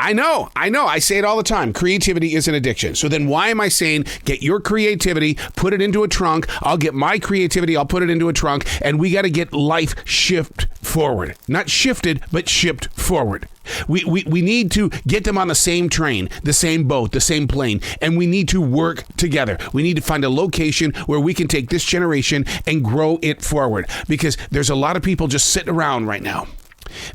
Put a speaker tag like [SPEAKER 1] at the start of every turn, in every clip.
[SPEAKER 1] I know. I say it all the time. Creativity is an addiction. So then why am I saying get your creativity, put it into a trunk. I'll get my creativity, I'll put it into a trunk, and we got to get life shift forward. Not shifted, but shipped forward. We need to get them on the same train, the same boat, the same plane, and we need to work together. We need to find a location where we can take this generation and grow it forward, because there's a lot of people just sitting around right now.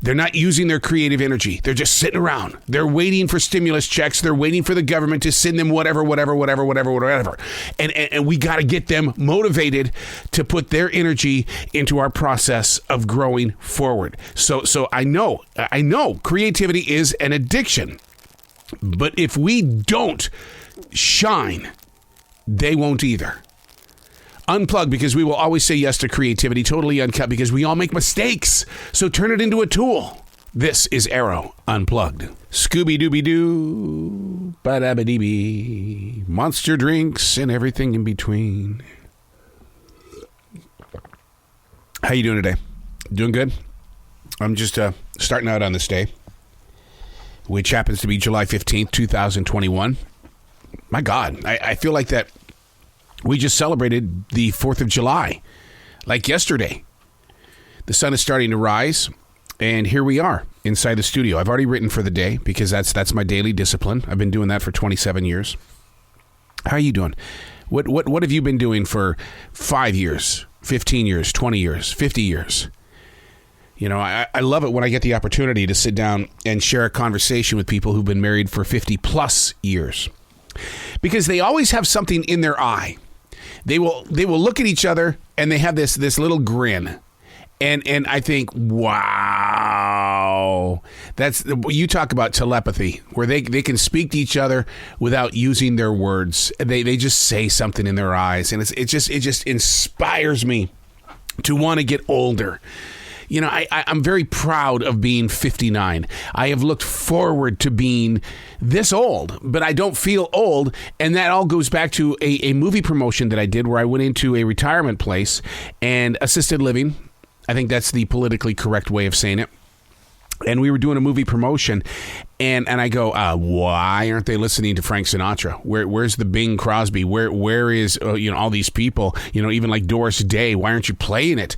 [SPEAKER 1] They're not using their creative energy. They're just sitting around. They're waiting for stimulus checks. They're waiting for the government to send them whatever. And we got to get them motivated to put their energy into our process of growing forward. So I know creativity is an addiction. But if we don't shine, they won't either. Unplugged, because we will always say yes to creativity. Totally uncut, because we all make mistakes. So turn it into a tool. This is Arroe Unplugged. Scooby-Dooby-Doo, ba-da-ba-dee-bee, monster drinks and everything in between. How you doing today? Doing good? I'm just starting out on this day, which happens to be July 15th, 2021. My God, I feel like that we just celebrated the 4th of July, like yesterday. The sun is starting to rise, and here we are inside the studio. I've already written for the day, because that's my daily discipline. I've been doing that for 27 years. How are you doing? What have you been doing for 5 years, 15 years, 20 years, 50 years? You know, I love it when I get the opportunity to sit down and share a conversation with people who've been married for 50 plus years, because they always have something in their eye. They will look at each other and they have this little grin. And I think, wow, that's, you talk about telepathy, where they can speak to each other without using their words. They just say something in their eyes, and it just inspires me to want to get older. You know, I'm very proud of being 59. I have looked forward to being this old, but I don't feel old. And that all goes back to a movie promotion that I did, where I went into a retirement place and assisted living. I think that's the politically correct way of saying it. And we were doing a movie promotion, and I go, why aren't they listening to Frank Sinatra? Where's the Bing Crosby? Where is all these people? Even like Doris Day. Why aren't you playing it?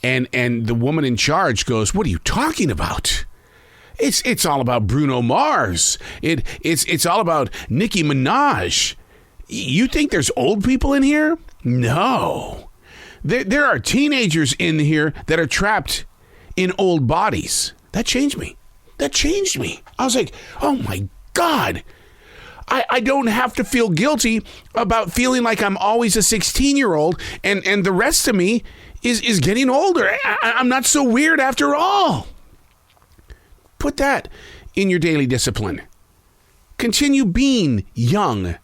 [SPEAKER 1] And the woman in charge goes, what are you talking about? It's all about Bruno Mars. It's all about Nicki Minaj. You think there's old people in here? No, there are teenagers in here that are trapped in old bodies. That changed me. I was like, oh my God. I don't have to feel guilty about feeling like I'm always a 16-year-old and the rest of me is getting older. I'm not so weird after all. Put that in your daily discipline. Continue being young.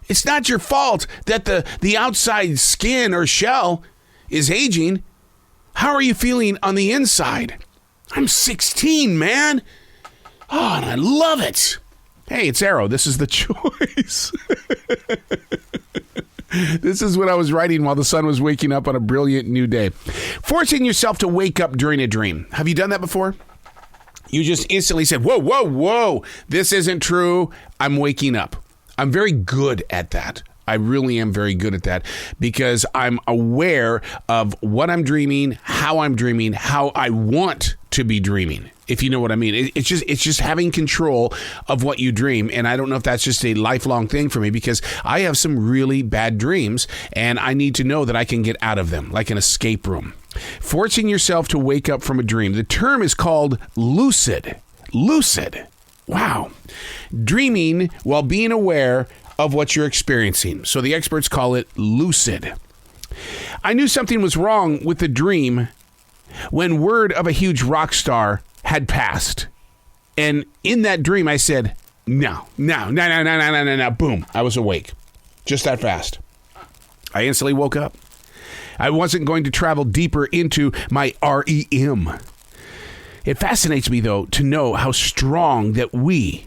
[SPEAKER 1] It's not your fault that the outside skin or shell is aging. How are you feeling on the inside? I'm 16, man. Oh, and I love it. Hey, it's Arroe. This is The Choice. This is what I was writing while the sun was waking up on a brilliant new day. Forcing yourself to wake up during a dream. Have you done that before? You just instantly said, whoa, this isn't true. I'm waking up. I'm very good at that. I really am very good at that, because I'm aware of what I'm dreaming, how I want to be dreaming, if you know what I mean. It's just having control of what you dream. And I don't know if that's just a lifelong thing for me, because I have some really bad dreams and I need to know that I can get out of them, like an escape room. Forcing yourself to wake up from a dream. The term is called lucid. Lucid. Wow. Dreaming while being aware of what you're experiencing. So the experts call it lucid. I knew something was wrong with the dream when word of a huge rock star had passed. And in that dream, I said, no. Boom. I was awake. Just that fast. I instantly woke up. I wasn't going to travel deeper into my REM. It fascinates me, though, to know how strong that we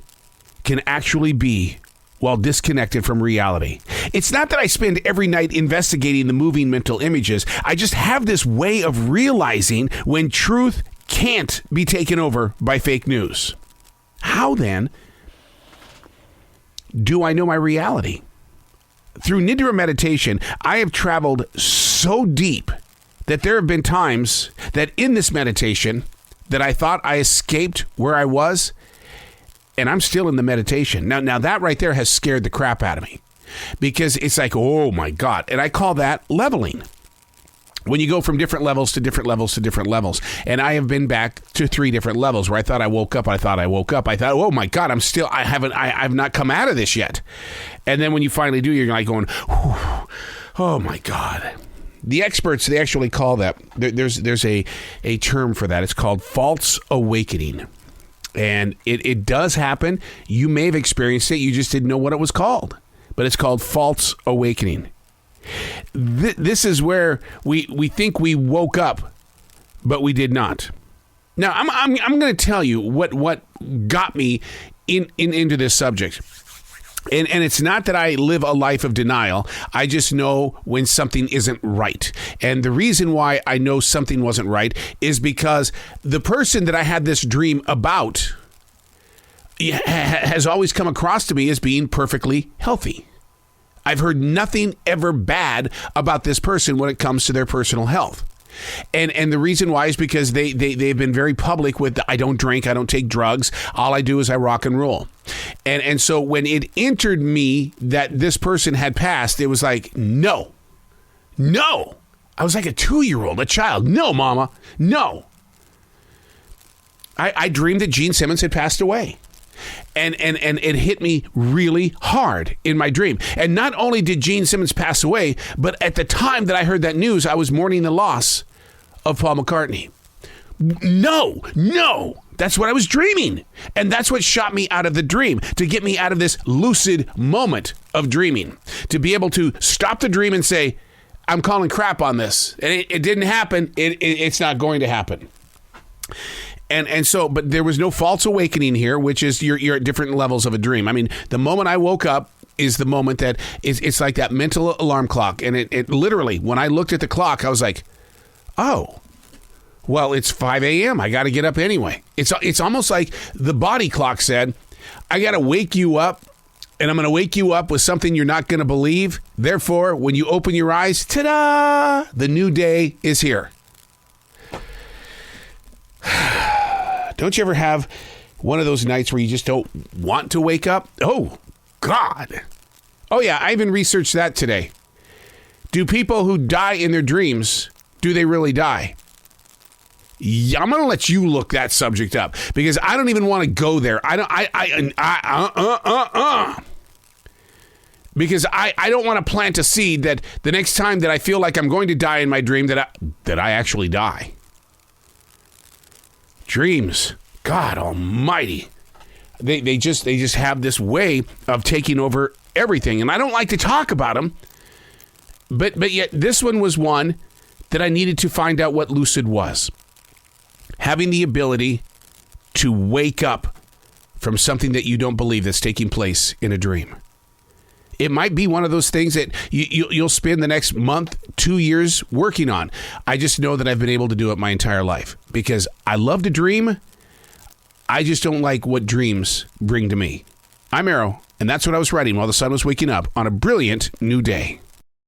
[SPEAKER 1] can actually be while disconnected from reality. It's not that I spend every night investigating the moving mental images. I just have this way of realizing when truth can't be taken over by fake news. How then do I know my reality? Through Nidra meditation, I have traveled so deep that there have been times that in this meditation that I thought I escaped where I was, and I'm still in the meditation. Now that right there has scared the crap out of me, because it's like, oh my God. And I call that leveling. When you go from different levels to different levels to different levels. And I have been back to 3 different levels where I thought I woke up. I thought, oh my God, I've not come out of this yet. And then when you finally do, you're like going, oh my God. The experts, they actually call that, there's a term for that. It's called false awakening. And it does happen. You may have experienced it. You just didn't know what it was called. But it's called false awakening. This is where we think we woke up, but we did not. Now, I'm going to tell you what got me into this subject. And it's not that I live a life of denial. I just know when something isn't right. And the reason why I know something wasn't right is because the person that I had this dream about has always come across to me as being perfectly healthy. I've heard nothing ever bad about this person when it comes to their personal health. And the reason why is because they've been very public with, I don't drink, I don't take drugs, all I do is I rock and roll. And so when it entered me that this person had passed, it was like, no. I was like a 2-year-old, a child. No, mama, no. I dreamed that Gene Simmons had passed away. And it hit me really hard in my dream. And not only did Gene Simmons pass away, but at the time that I heard that news, I was mourning the loss of Paul McCartney. No, that's what I was dreaming. And that's what shot me out of the dream, to get me out of this lucid moment of dreaming, to be able to stop the dream and say, I'm calling crap on this. And it didn't happen. It's not going to happen. And so, but there was no false awakening here, which is you're at different levels of a dream. I mean, the moment I woke up is the moment that it's like that mental alarm clock. And it literally, when I looked at the clock, I was like, oh, well, it's 5 a.m. I got to get up anyway. It's almost like the body clock said, I got to wake you up, and I'm going to wake you up with something you're not going to believe. Therefore, when you open your eyes, ta-da, the new day is here. Don't you ever have one of those nights where you just don't want to wake up? Oh, God. Oh, yeah, I even researched that today. Do people who die in their dreams, do they really die? Yeah, I'm going to let you look that subject up because I don't even want to go there. Because I don't want to plant a seed that the next time that I feel like I'm going to die in my dream that I actually die. Dreams, God almighty, they just have this way of taking over everything, and I don't like to talk about them, but yet this one was one that I needed to find out what lucid was. Having the ability to wake up from something that you don't believe that's taking place in a dream. It might be one of those things that you'll spend the next month, 2 years working on. I just know that I've been able to do it my entire life because I love to dream. I just don't like what dreams bring to me. I'm Arroe, and that's what I was writing while the sun was waking up on a brilliant new day.